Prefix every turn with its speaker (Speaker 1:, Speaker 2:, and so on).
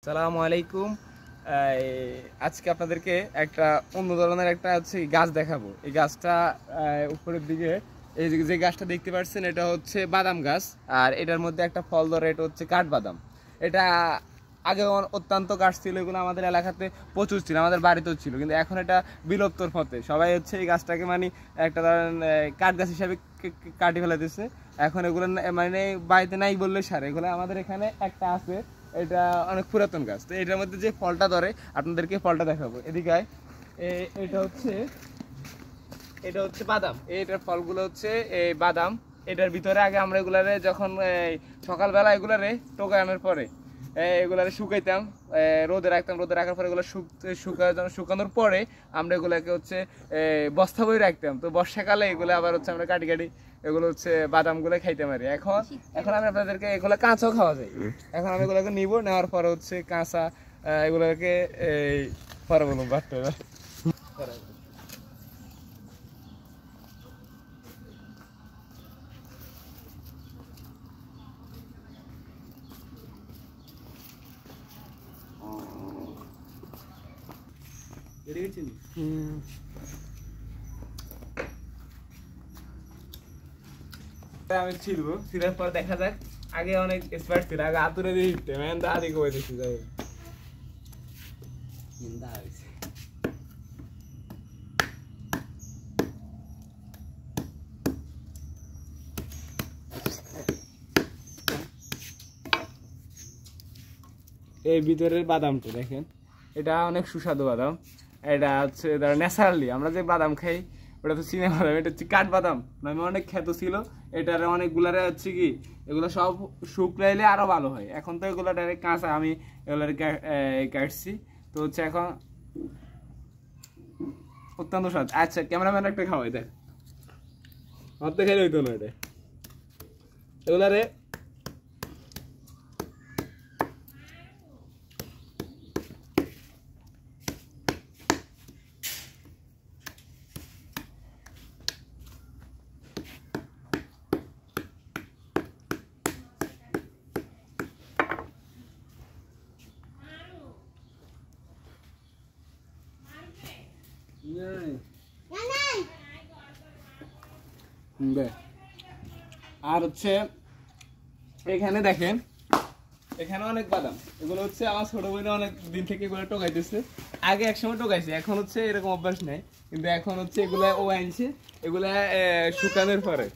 Speaker 1: আসসালামু আলাইকুম। আজকে আপনাদেরকে একটা অন্য ধরনের একটা গাছ দেখাবো। এই গাছটা উপরের দিকে এই যে গাছটা দেখতে পাচ্ছেন এটা হচ্ছে বাদাম গাছ, আর এটার মধ্যে একটা ফল ধরে, এটা হচ্ছে কাঠবাদাম। এটা আগে অত্যন্ত গাছ ছিল, এগুলো আমাদের এলাকাতে প্রচুর ছিল, আমাদের বাড়িতেও ছিল, কিন্তু এখন এটা বিলুপ্তর পথে। সবাই এই গাছটাকে একটা ধরেন কাঠ গাছ হিসাবে কাটি ফেলাতেছে। এখন এগুলো মানে বাড়িতে নাই বললে সারে, এগুলো আমাদের এখানে একটা আছে। এটা অনেক পুরাতন গাছ। তো এটার মধ্যে যে ফলটা ধরে আপনাদেরকে ফলটা দেখাবো। এদিকে এটা হচ্ছে বাদাম। এটার ফলগুলো হচ্ছে এই বাদাম। এটার ভিতরে আগে আমরা এগুলারে যখন সকালবেলা এগুলারে টোকানোর পরে এগুলারে শুকাইতাম, রোদে রাখতাম। রোদে রাখার পরে এগুলো শুকানোর পরে আমরা এগুলাকে বস্তা বই রাখতাম। তো বর্ষাকালে এগুলো আবার আমরা কাটি কাটি এগুলো বাদামগুলো খাইতে পারি। এখন এখন আমি আপনাদেরকে এগুলো কাঁচাও খাওয়া যায়। এখন আমি এগুলোকে নিবো, নেওয়ার পরে কাঁচা এগুলোকে পরে বলুন বাড়তে আমি ছিলবো। ছিলার পর দেখা যাক। আগে অনেক স্পার্ট ছিল, আগে আতুরে দিয়ে দিতে দাদি কবে দেখছি যাই এই ভিতরের বাদামটা দেখেন, এটা অনেক সুস্বাদু বাদাম। এটা ন্যাচারালি আমরা যে বাদাম খাই ওটা তো চীনা বাদাম, এটা হচ্ছে কাঠ বাদাম নামে অনেক খ্যাত ছিল। এটার অনেকগুলারে কি এগুলো সব শুকলাইলে আরো ভালো হয়। এখন তো এগুলো ডাইরেক্ট কাঁচা, আমি এগুলার কাটছি। তো এখন অত্যন্ত স্বাদ। আচ্ছা, ক্যামেরাম্যান একটা খাওয়াই দেখ, অর্ধেক খাইলে হইতো না এটা। এগুলারে আর এখানে দেখেন, এখানে অনেক বাদাম। এগুলো আমার ছোট বোনে অনেক দিন থেকে এগুলো টোকাইতেছে। আগে একসময় টোকাইছে, এখন এরকম অভ্যাস নাই। কিন্তু এখন এগুলা ও আনছে, এগুলা শুকানোর পরে